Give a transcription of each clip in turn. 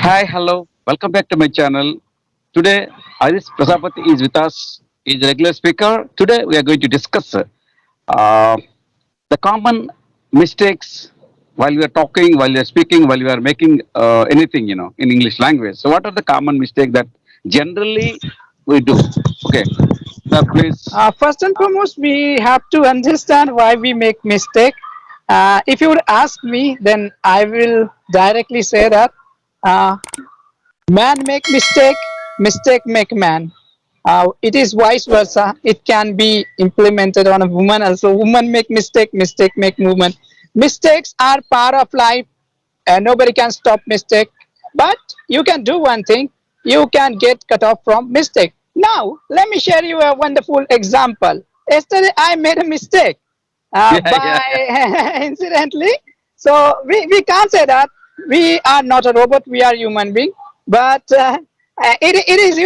Hi, hello. Welcome back to my channel. Today, Aris Prasapati is with us. He's a regular speaker. Today, we are going to discuss the common mistakes while we are talking, while we are speaking, while we are making anything, in English language. So, what are the common mistakes that generally we do? Okay, sir, please. First and foremost, we have to understand why we make mistake. If you would ask me, then I will directly say that uh, man make mistake, mistake make man. It is vice versa. It can be implemented on a woman also. Woman make mistake, mistake make woman. Mistakes are part of life. Nobody can stop mistake, but you can do one thing. You can get cut off from mistake. Now, let me share you a wonderful example. Yesterday, I made a mistake Yeah, yeah, yeah. by incidentally. So we can't say that we are not a robot. We are human being, but it is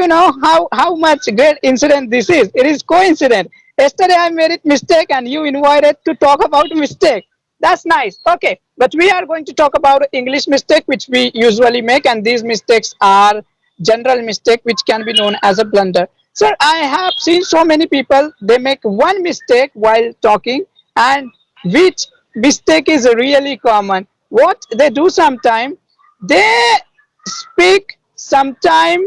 how much great incident this is. It is coincidence. Yesterday I made it mistake, and you invited to talk about mistake. That's nice. Okay, but we are going to talk about English mistake which we usually make, and these mistakes are general mistake which can be known as a blunder. Sir, I have seen so many people they make one mistake while talking, and which mistake is really common. What they do sometime, they speak sometime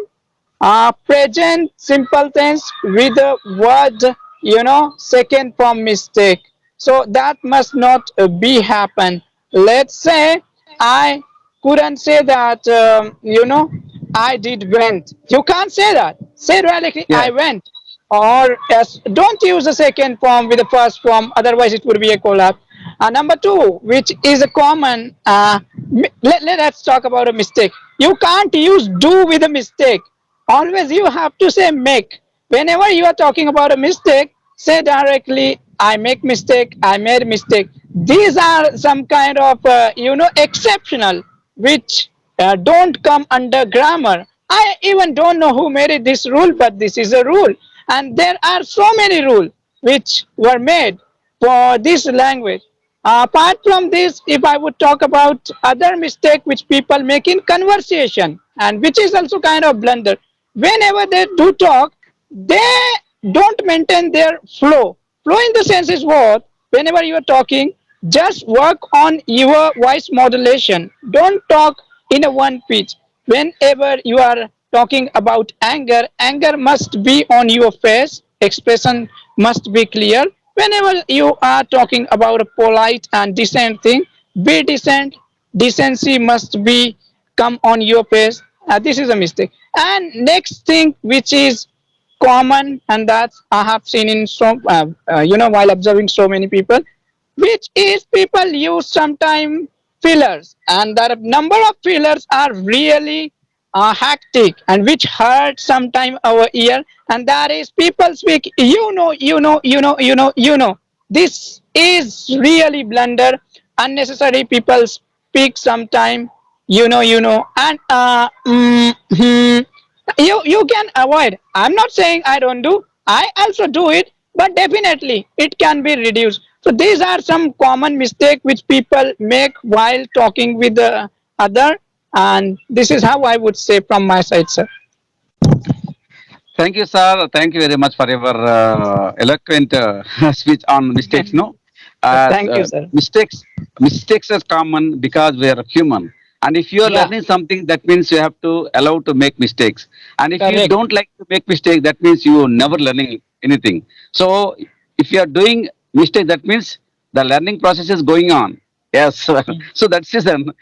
present simple tense with a word, second form mistake. So that must not be happen. Let's say I couldn't say that, I did went. You can't say that. Say directly Yeah. I went. Or yes, don't use the second form with the first form, otherwise it would be a collapse. Number two, which is a common, let's talk about a mistake. You can't use do with a mistake. Always you have to say make. Whenever you are talking about a mistake, say directly I make mistake, I made mistake. These are some kind of exceptional which don't come under grammar. I even don't know who made it this rule, but this is a rule, and there are so many rules which were made for this language. Apart from this, if I would talk about other mistake which people make in conversation, and which is also kind of blunder, whenever they do talk, they don't maintain their flow. Flow in the sense is what? Whenever you are talking, just work on your voice modulation. Don't talk in a one pitch. Whenever you are talking about anger, anger must be on your face, expression must be clear. Whenever you are talking about a polite and decent thing, be decent. Decency must be come on your face. This is a mistake. And next thing, which is common, and that I have seen in while observing so many people, which is people use sometimes fillers, and the number of fillers are really hectic, and which hurt sometime our ear, and that is people speak this is really blunder. Unnecessary people speak sometime and you can avoid. I'm not saying I don't do, I also do it, but definitely it can be reduced. So these are some common mistake which people make while talking with the other, and this is how I would say from my side, sir. Thank you, sir. Thank you very much for your eloquent speech on mistakes. No, Thank you, sir. mistakes are common because we are human. And if you are Yeah, learning something, that means you have to allow to make mistakes. And if you correct. don't like to make mistakes, that means you are never learning anything. So if you are doing mistake, that means the learning process is going on. Yes. So that's reason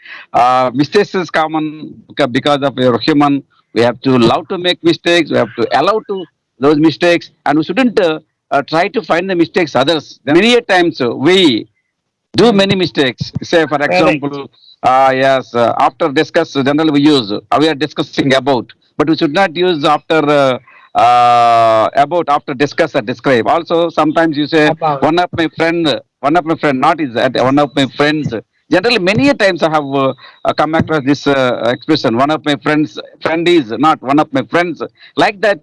mistakes is common because of your human. We have to love to make mistakes. We have to allow to those mistakes, and we shouldn't try to find the mistakes others. Many a times we do Mm, many mistakes. Say, for correct. example, yes, after discuss, generally we use, we are discussing about, but we should not use after, about, after discuss or describe. Also, sometimes you say, About. one of my friend, not is that, one of my friends. Generally, many a times I have come across this expression, one of my friends, friend is not one of my friends, like that.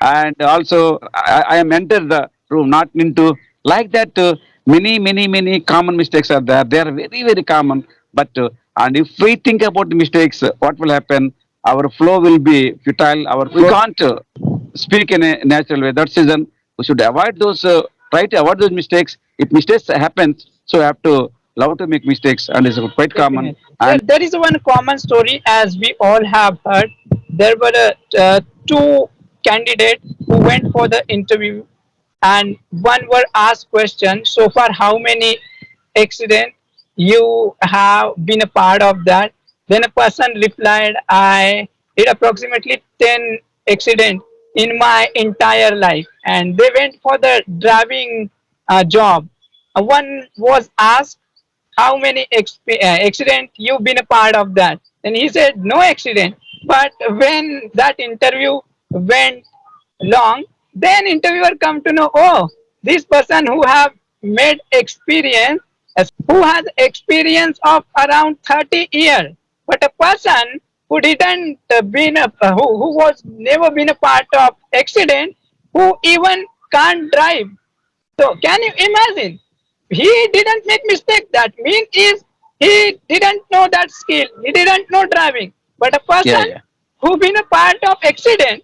And also, I am entered the room, not into, like that. Many common mistakes are there. They are very, very common. But and if we think about the mistakes, what will happen? Our flow will be futile. We can't speak in a natural way. That's reason we should avoid those. Try to avoid those mistakes. If mistakes happen, so we have to love to make mistakes, and it's quite common. Definitely. And There is one common story, as we all have heard. There were two candidates who went for the interview, and one were asked question. So far, how many accident you have been a part of that? Then a person replied, I did approximately 10 accident in my entire life, and they went for the driving job. One was asked how many accident you've been a part of that, and he said no accident. But when that interview went long, then interviewer come to know, oh, this person who have made experience, who has experience of around 30 years, but a person who didn't who was never been a part of accident, who even can't drive. So can you imagine? He didn't make mistake. That means is he didn't know that skill. He didn't know driving. But a yeah, person yeah. who been a part of accident,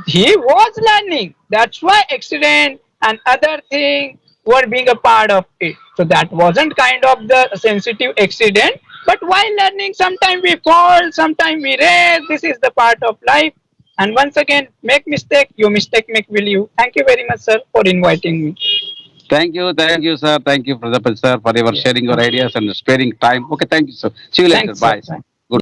he was learning. That's why accident and other thing were being a part of it. So that wasn't kind of the sensitive accident. But while learning, sometimes we fall, sometimes we race. This is the part of life. And once again, make mistake. Your mistake make will you. Thank you very much, sir, for inviting me. Thank you, sir. Thank you, Pradipal sir, for your Yeah. sharing your ideas and sparing time. Okay, thank you, sir. See you later. Thanks, Bye. sir.